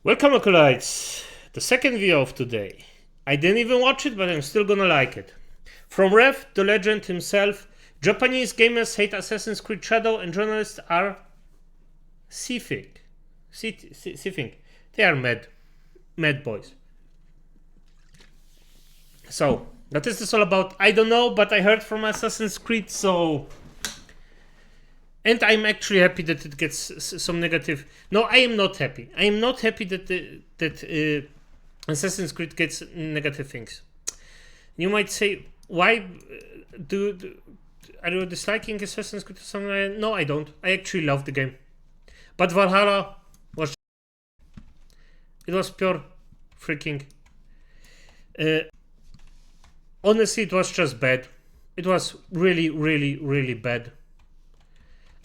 Welcome, acolytes. The second video of today. I didn't even watch it, but I'm still gonna like it. From Rev, the legend himself, Japanese gamers hate Assassin's Creed Shadow and journalists are seething. They are mad boys. So, what is this all about? I don't know, but I heard from Assassin's Creed, so... And I'm actually happy that it gets some negative... No, I am not happy. I am not happy that Assassin's Creed gets negative things. You might say, why are you disliking Assassin's Creed or something? No, I don't. I actually love the game. But Valhalla was... It was pure freaking... honestly, it was just bad. It was really, really, really bad.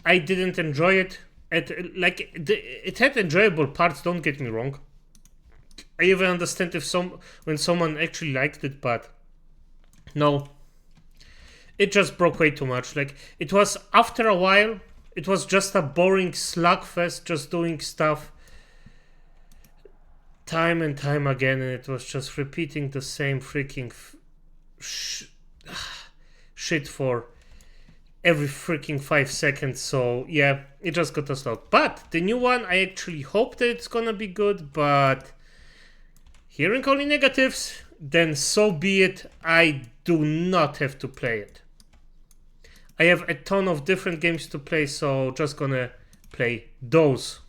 I didn't enjoy it. It had enjoyable parts, don't get me wrong. I even understand when someone actually liked it, but no. It just broke way too much. It was, after a while, it was just a boring slugfest, just doing stuff time and time again, and it was just repeating the same freaking shit for every freaking 5 seconds. So yeah, it just got us out. But the new one, I actually hope that it's gonna be good, but hearing only negatives, then so be it. I do not have to play it. I have a ton of different games to play, so just gonna play those.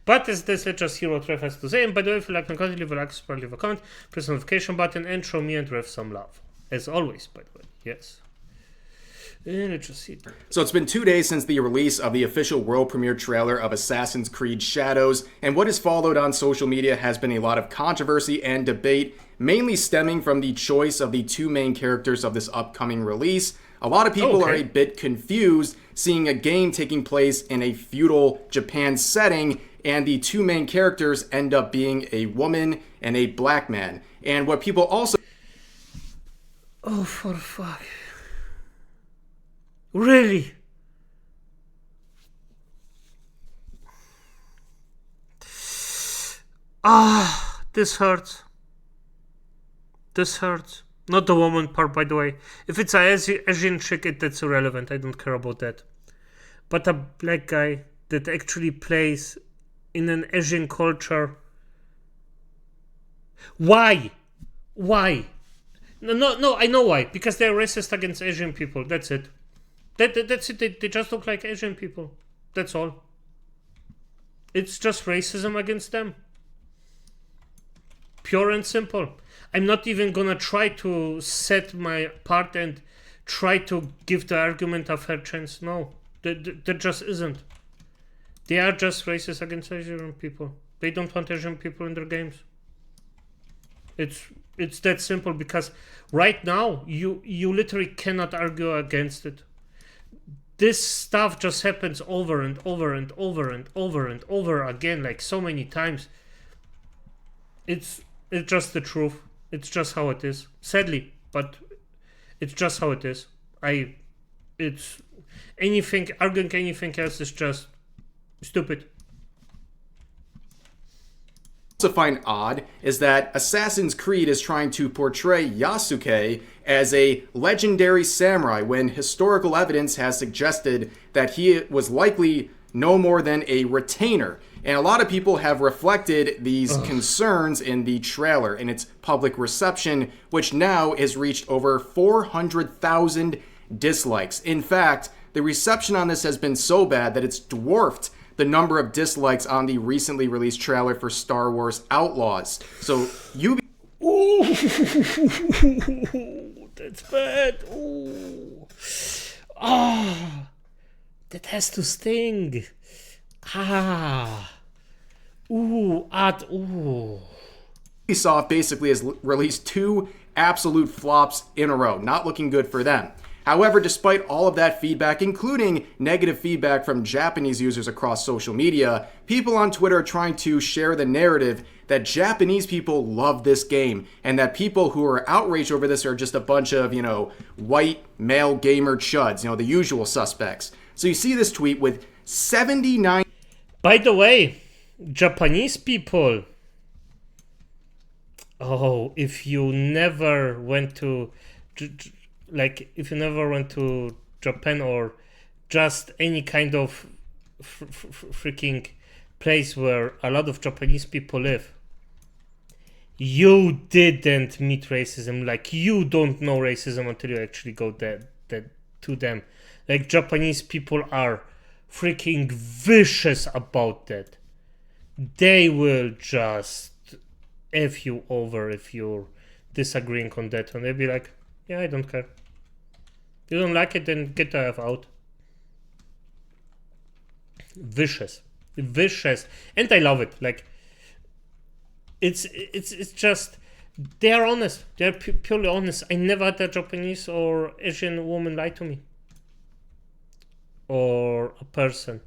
But as this, let's just hear what Rev has to say. And by the way, if you like my content, leave a like, subscribe, leave a comment, press the notification button, and show me and Rev some love. As always, by the way, yes. So it's been 2 days since the release of the official world premiere trailer of Assassin's Creed Shadows, and what has followed on social media has been a lot of controversy and debate, mainly stemming from the choice of the two main characters of this upcoming release. A lot of people are a bit confused seeing a game taking place in a feudal Japan setting, and the two main characters end up being a woman and a black man. And what people also... Oh, for fuck. Really? This hurts. This hurts. Not the woman part, by the way. If it's a Asian chick, that's irrelevant. I don't care about that. But a black guy that actually plays in an Asian culture. Why? Why? No, I know why. Because they're racist against Asian people. That's it. That's it. They just look like Asian people. That's all. It's just racism against them. Pure and simple. I'm not even gonna try to set my part and try to give the argument a fair chance. No, there just isn't. They are just racist against Asian people. They don't want Asian people in their games. It's that simple, because right now you literally cannot argue against it. This stuff just happens over and over and over and over and over again, like so many times. It's just the truth. It's just how it is. Sadly, but it's just how it is. Arguing anything else is just stupid. Also find odd is that Assassin's Creed is trying to portray Yasuke as a legendary samurai when historical evidence has suggested that he was likely no more than a retainer. And a lot of people have reflected these concerns in the trailer and its public reception, which now has reached over 400,000 dislikes. In fact, the reception on this has been so bad that it's dwarfed the number of dislikes on the recently released trailer for Star Wars Outlaws. So you... Ooh, that's bad. Ooh. That has to sting. Ubisoft basically has released two absolute flops in a row. Not looking good for them. However, despite all of that feedback, including negative feedback from Japanese users across social media, people on Twitter are trying to share the narrative that Japanese people love this game, and that people who are outraged over this are just a bunch of, white male gamer chuds, the usual suspects. So you see this tweet with 79... By the way, Japanese people Oh, if you never went to, like, if you never went to Japan or just any kind of freaking place where a lot of Japanese people live, you didn't meet racism. Like, you don't know racism until you actually go that to them. Like, Japanese people are freaking vicious about that. They will just F you over if you're disagreeing on that one. They'll be like, yeah, I don't care. You don't like it, then get the F out. Vicious. Vicious. And I love it. Like, it's just, they're honest. They're purely honest. I never had a Japanese or Asian woman lie to me. Or a person.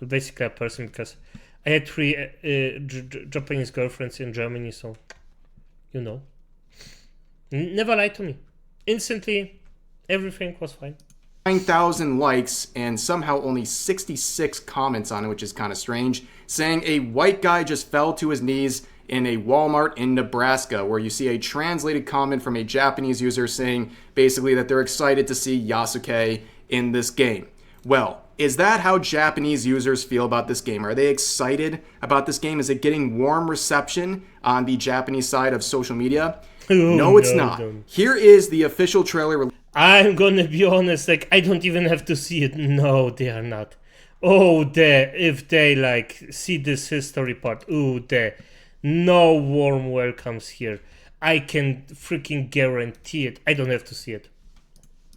Well, basically a person, because I had 3 Japanese girlfriends in Germany, so, you know. Never lied to me. Instantly, everything was fine. 9,000 likes and somehow only 66 comments on it, which is kind of strange, saying a white guy just fell to his knees in a Walmart in Nebraska, where you see a translated comment from a Japanese user saying basically that they're excited to see Yasuke in this game. Well, is that how Japanese users feel about this game? Are they excited about this game? Is it getting warm reception on the Japanese side of social media? No, it's not. Here is the official trailer. I'm gonna be honest, like, I don't even have to see it. No, they are not. Oh, if they, like, see this history part, no warm welcomes here. I can freaking guarantee it. I don't have to see it.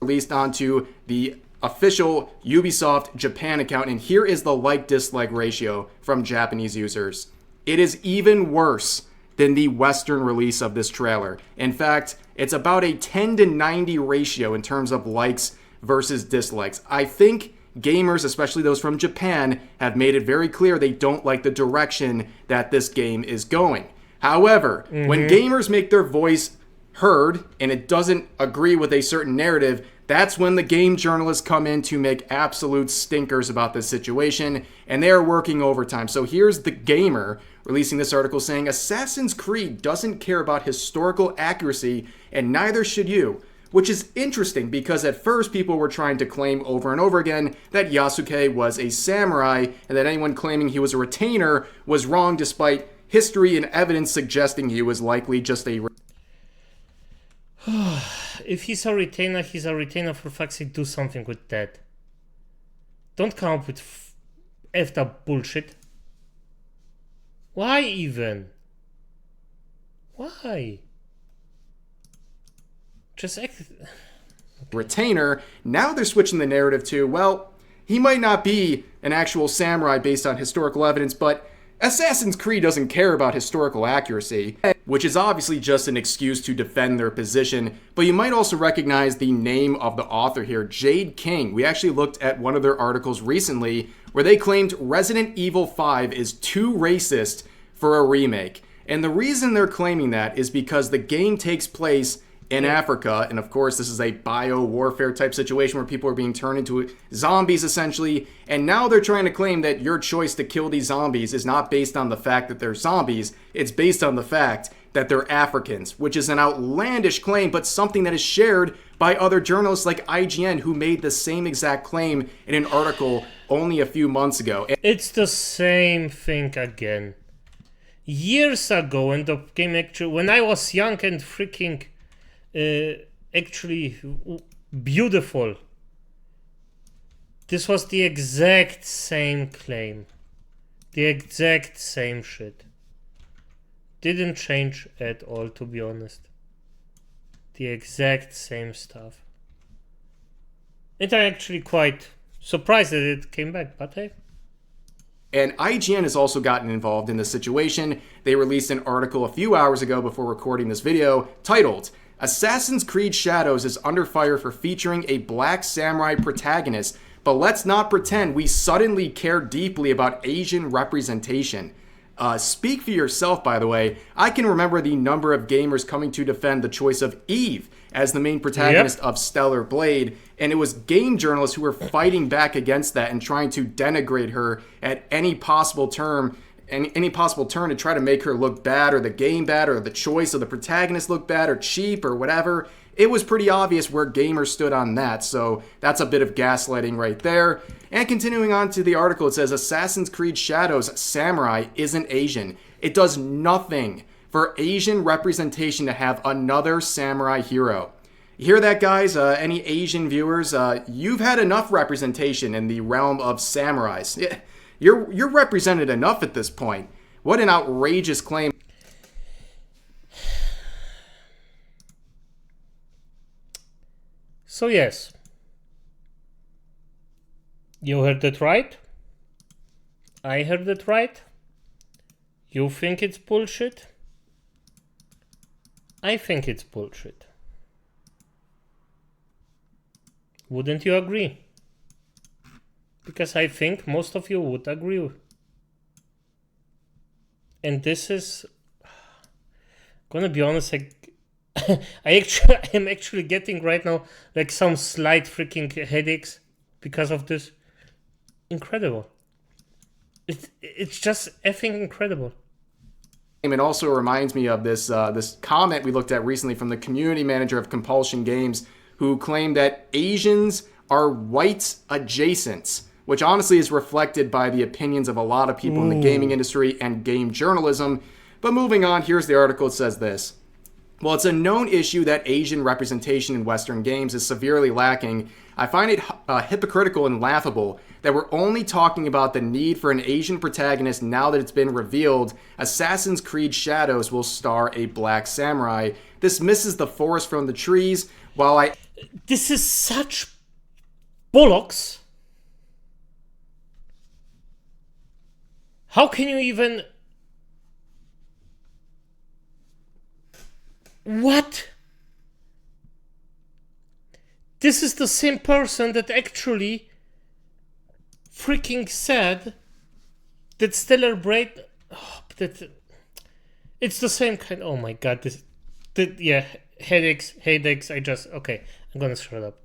Released onto the official Ubisoft Japan account, and here is the like-dislike ratio from Japanese users. It is even worse than the Western release of this trailer. In fact, it's about a 10 to 90 ratio in terms of likes versus dislikes. I think gamers, especially those from Japan, have made it very clear they don't like the direction that this game is going. However, when gamers make their voice heard and it doesn't agree with a certain narrative, that's when the game journalists come in to make absolute stinkers about this situation, and they are working overtime. So here's the gamer releasing this article saying, Assassin's Creed doesn't care about historical accuracy, and neither should you. Which is interesting because at first people were trying to claim over and over again that Yasuke was a samurai, and that anyone claiming he was a retainer was wrong, despite history and evidence suggesting he was likely just a... If he's a retainer, he's a retainer. For fuck's sake, do something with that. Don't come up with effed up bullshit. Why even? Why? Just act... retainer. Now they're switching the narrative to, well, he might not be an actual samurai based on historical evidence, but Assassin's Creed doesn't care about historical accuracy, which is obviously just an excuse to defend their position. But you might also recognize the name of the author here, Jade King. We actually looked at one of their articles recently where they claimed Resident Evil 5 is too racist for a remake. And the reason they're claiming that is because the game takes place in Africa, and of course this is a bio-warfare type situation where people are being turned into zombies essentially, and now they're trying to claim that your choice to kill these zombies is not based on the fact that they're zombies, it's based on the fact that they're Africans, which is an outlandish claim, but something that is shared by other journalists like IGN, who made the same exact claim in an article only a few months ago. It's the same thing again. Years ago, in the game, actually, when I was young and freaking actually beautiful, this was the exact same claim, the exact same shit. Didn't change at all, to be honest. The exact same stuff. And I'm actually quite surprised that it came back, but hey. And IGN has also gotten involved in this situation. They released an article a few hours ago before recording this video titled, Assassin's Creed Shadows is under fire for featuring a black samurai protagonist, but let's not pretend we suddenly care deeply about Asian representation. Speak for yourself, by the way. I can remember the number of gamers coming to defend the choice of Eve as the main protagonist of Stellar Blade, and it was game journalists who were fighting back against that and trying to denigrate her at any possible term any possible turn to try to make her look bad, or the game bad, or the choice of the protagonist look bad, or cheap, or whatever. It was pretty obvious where gamers stood on that, so that's a bit of gaslighting right there. And continuing on to the article, it says, Assassin's Creed Shadows Samurai isn't Asian. It does nothing for Asian representation to have another samurai hero. You hear that, guys? Any Asian viewers? You've had enough representation in the realm of samurais. You're represented enough at this point. What an outrageous claim. So yes, you heard it right. I heard it right. You think it's bullshit. I think it's bullshit. Wouldn't you agree? Because I think most of you would agree. And this is, gonna be honest, I'm actually getting right now like some slight freaking headaches because of this. Incredible. It's just effing incredible. It also reminds me of this comment we looked at recently from the community manager of Compulsion Games, who claimed that Asians are white adjacents, which honestly is reflected by the opinions of a lot of people in the gaming industry and game journalism. But moving on, here's the article. It says this. While it's a known issue that Asian representation in Western games is severely lacking, I find it hypocritical and laughable that we're only talking about the need for an Asian protagonist now that it's been revealed Assassin's Creed Shadows will star a black samurai. This misses the forest from the trees. This is such bollocks. How can you even... What? This is the same person that actually freaking said that Stellar Braid... Oh, that it's the same kind... Oh my god, yeah, headaches, okay, I'm gonna shut up.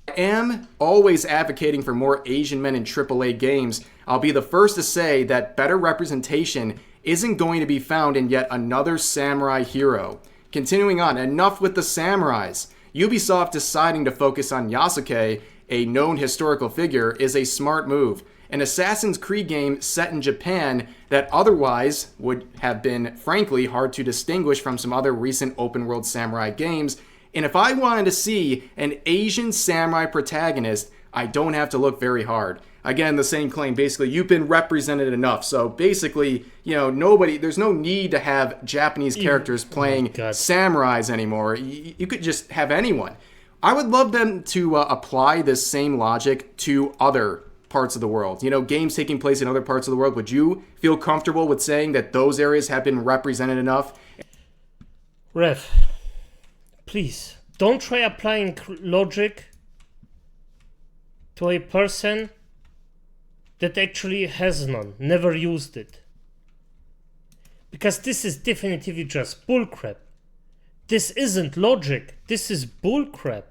I am always advocating for more Asian men in AAA games. I'll be the first to say that better representation isn't going to be found in yet another samurai hero. Continuing on, enough with the samurais. Ubisoft deciding to focus on Yasuke, a known historical figure, is a smart move. An Assassin's Creed game set in Japan that otherwise would have been, frankly, hard to distinguish from some other recent open-world samurai games. And if I wanted to see an Asian samurai protagonist, I don't have to look very hard. Again, the same claim. Basically, you've been represented enough. So basically, there's no need to have Japanese characters playing samurais anymore. You could just have anyone. I would love them to apply this same logic to other parts of the world. Games taking place in other parts of the world. Would you feel comfortable with saying that those areas have been represented enough? Rev, please, don't try applying logic to a person that actually has none, never used it. Because this is definitively just bullcrap. This isn't logic, this is bullcrap.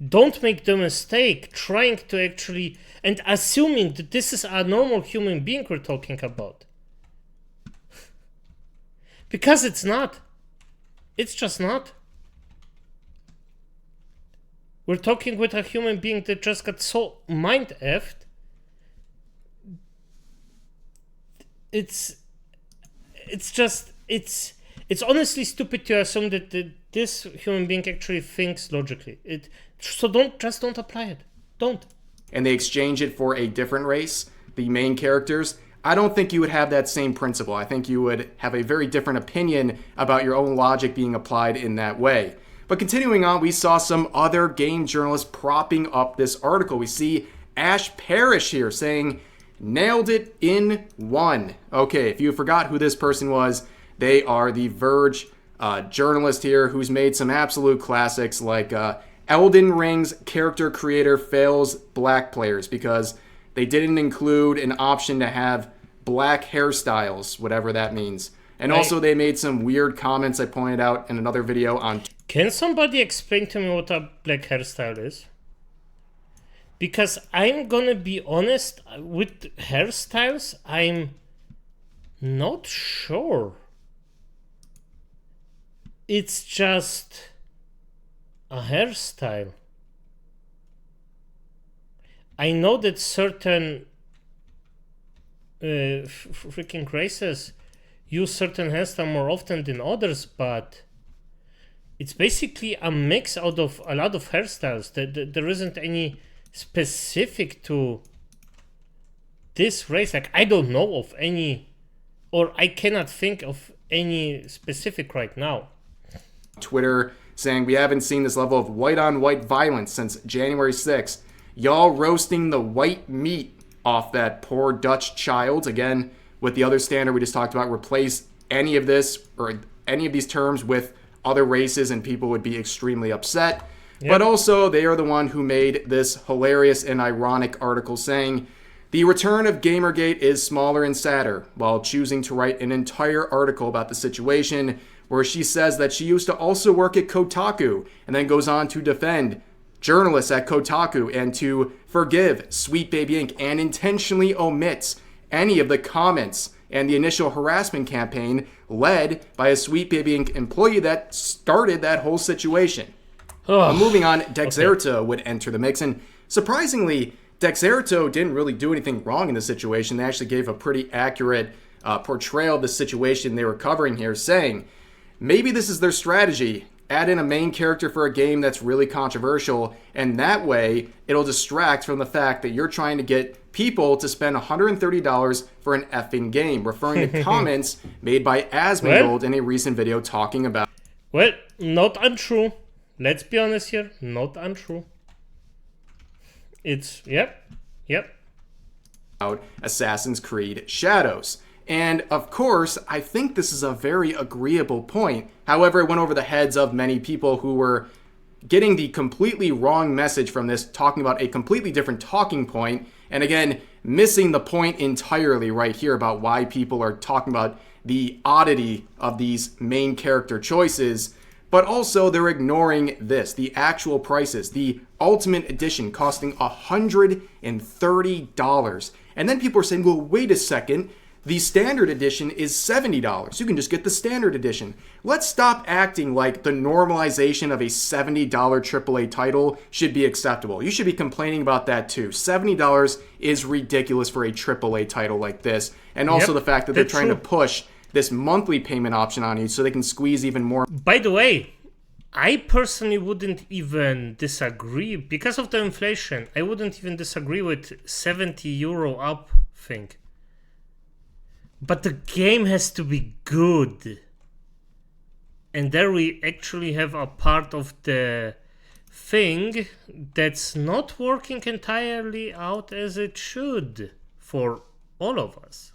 Don't make the mistake trying to actually, and assuming that this is a normal human being we're talking about. Because it's not. It's just not. We're talking with a human being that just got so mind-effed. It's honestly stupid to assume that this human being actually thinks logically. So don't apply it. Don't. And they exchange it for a different race, the main characters. I don't think you would have that same principle. I think you would have a very different opinion about your own logic being applied in that way. But continuing on, we saw some other game journalists propping up this article. We see Ash Parrish here saying, nailed it in one. Okay, if you forgot who this person was, they are the Verge journalist here who's made some absolute classics like Elden Ring's character creator fails black players because they didn't include an option to have black hairstyles, whatever that means. And also they made some weird comments I pointed out in another video on... Can somebody explain to me what a black hairstyle is? Because I'm gonna be honest, with hairstyles, I'm not sure. It's just a hairstyle. I know that certain freaking races use certain hairstyles more often than others, but it's basically a mix out of a lot of hairstyles. There isn't any specific to this race. Like, I don't know of any, or I cannot think of any specific right now. Twitter saying we haven't seen this level of white-on-white violence since January 6th. Y'all roasting the white meat off that poor Dutch child. Again, with the other standard we just talked about, replace any of this or any of these terms with other races and people would be extremely upset. Yep. But also, they are the one who made this hilarious and ironic article saying, the return of Gamergate is smaller and sadder, while choosing to write an entire article about the situation where she says that she used to also work at Kotaku and then goes on to defend journalists at Kotaku and to forgive Sweet Baby Inc. and intentionally omits any of the comments and the initial harassment campaign led by a Sweet Baby Inc. employee that started that whole situation. Moving on, Dexerto would enter the mix, and surprisingly, Dexerto didn't really do anything wrong in this situation. They actually gave a pretty accurate portrayal of the situation they were covering here, saying, maybe this is their strategy. Add in a main character for a game that's really controversial, and that way it'll distract from the fact that you're trying to get people to spend $130 for an effing game, referring to comments made by Asmongold in a recent video talking about... Well, not untrue. Let's be honest here, not untrue. It's, yep. Assassin's Creed Shadows. And of course, I think this is a very agreeable point. However, it went over the heads of many people who were getting the completely wrong message from this, talking about a completely different talking point. And again, missing the point entirely right here about why people are talking about the oddity of these main character choices. But also, they're ignoring this, the actual prices, the Ultimate Edition costing $130. And then people are saying, well, wait a second. The Standard Edition is $70. You can just get the Standard Edition. Let's stop acting like the normalization of a $70 AAA title should be acceptable. You should be complaining about that too. $70 is ridiculous for a AAA title like this. And also the fact that they're trying to push this monthly payment option on you so they can squeeze even more. By the way, I personally wouldn't even disagree. Because of the inflation, I wouldn't even disagree with €70 up thing. But the game has to be good. And there we actually have a part of the thing that's not working entirely out as it should for all of us.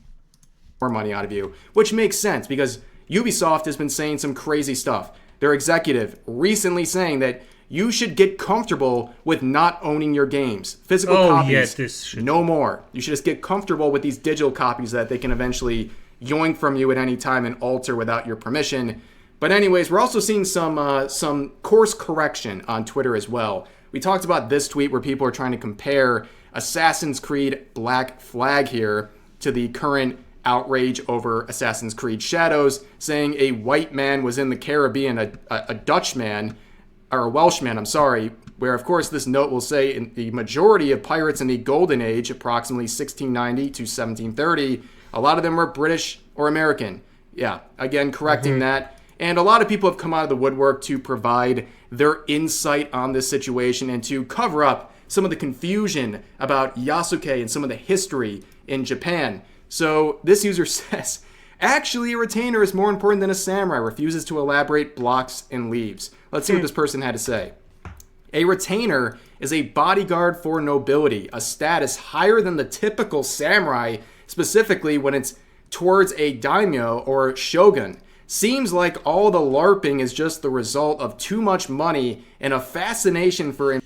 More money out of you, which makes sense because Ubisoft has been saying some crazy stuff. Their executive recently saying that you should get comfortable with not owning your games. Physical copies, no more. You should just get comfortable with these digital copies that they can eventually yoink from you at any time and alter without your permission. But anyways, we're also seeing some course correction on Twitter as well. We talked about this tweet where people are trying to compare Assassin's Creed Black Flag here to the current outrage over Assassin's Creed Shadows, saying a white man was in the Caribbean, a Dutch man, or a Welshman, I'm sorry, where of course this note will say in the majority of pirates in the Golden Age, approximately 1690 to 1730, a lot of them were British or American. Yeah, again, correcting that. And a lot of people have come out of the woodwork to provide their insight on this situation and to cover up some of the confusion about Yasuke and some of the history in Japan. So this user says, actually a retainer is more important than a samurai, refuses to elaborate, blocks, and leaves. Let's see what this person had to say. A retainer is a bodyguard for nobility, a status higher than the typical samurai, specifically when it's towards a daimyo or shogun. Seems like all the LARPing is just the result of too much money and a fascination for...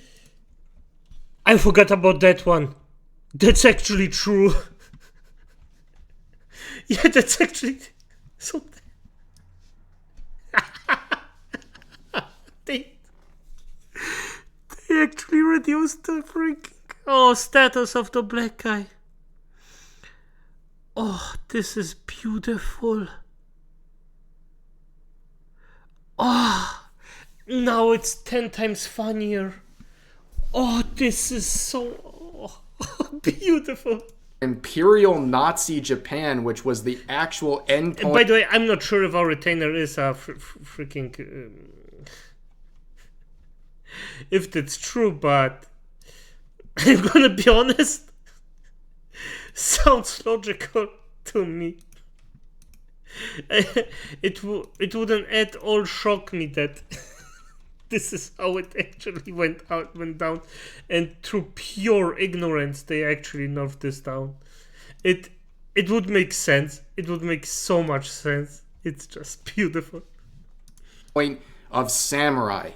I forgot about that one. That's actually true. Yeah, that's actually something. They actually reduced the freaking Oh, status of the black guy. Oh, this is beautiful. Oh, now it's 10 times funnier. Oh, this is so beautiful. Imperial Nazi Japan, which was the actual endpoint. By the way, I'm not sure if our retainer is a freaking... if that's true, but I'm gonna be honest. Sounds logical to me. It wouldn't at all shock me that this is how it actually went down, and through pure ignorance they actually nerfed this down. It would make sense. It would make so much sense. It's just beautiful. Point of samurai.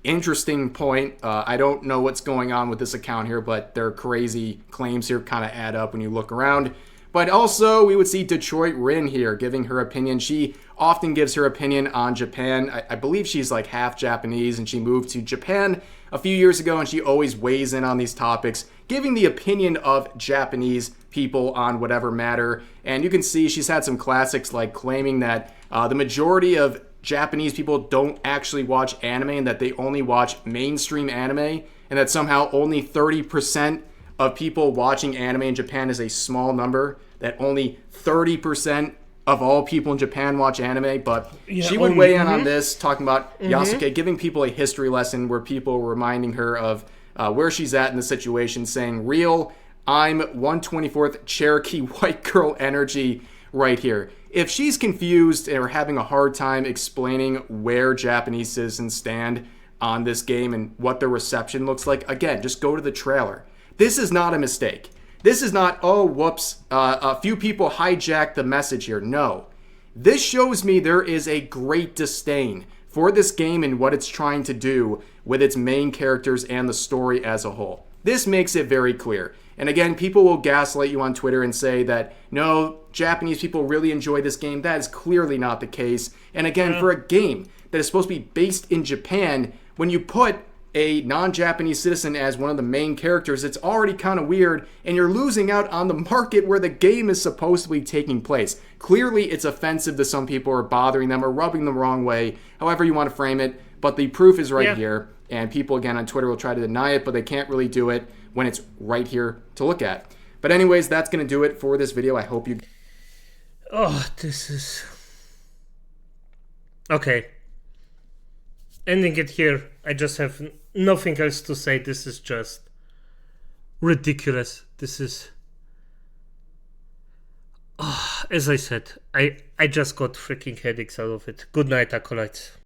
Interesting point. I don't know what's going on with this account here, but their crazy claims here kind of add up when you look around. But also, we would see Detroit Rin here giving her opinion. She often gives her opinion on Japan. I believe she's like half Japanese, and she moved to Japan a few years ago, and she always weighs in on these topics, giving the opinion of Japanese people on whatever matter. And you can see she's had some classics like claiming that the majority of Japanese people don't actually watch anime and that they only watch mainstream anime, and that somehow only 30% of people watching anime in Japan is a small number, that only 30% of all people in Japan watch anime. But she would weigh in on this, talking about Yasuke, giving people a history lesson where people were reminding her of where she's at in the situation, saying, real, I'm 1/24th Cherokee white girl energy right here. If she's confused or having a hard time explaining where Japanese citizens stand on this game and what their reception looks like, again, just go to the trailer. This is not a mistake. This is not, oh, whoops, a few people hijacked the message here. No. This shows me there is a great disdain for this game and what it's trying to do with its main characters and the story as a whole. This makes it very clear. And again, people will gaslight you on Twitter and say that, no, Japanese people really enjoy this game. That is clearly not the case. And again, for a game that is supposed to be based in Japan, when you put a non-Japanese citizen as one of the main characters, it's already kind of weird, and you're losing out on the market where the game is supposed to be taking place. Clearly, it's offensive to some people, or bothering them, or rubbing them the wrong way, however you want to frame it, but the proof is right here, and people, again, on Twitter will try to deny it, but they can't really do it when it's right here to look at. But anyways, that's going to do it for this video. I hope you... Oh, this is... Okay. Ending it here. I just have nothing else to say. This is just ridiculous. This is... Oh, as I said, I just got freaking headaches out of it. Good night, Acolytes.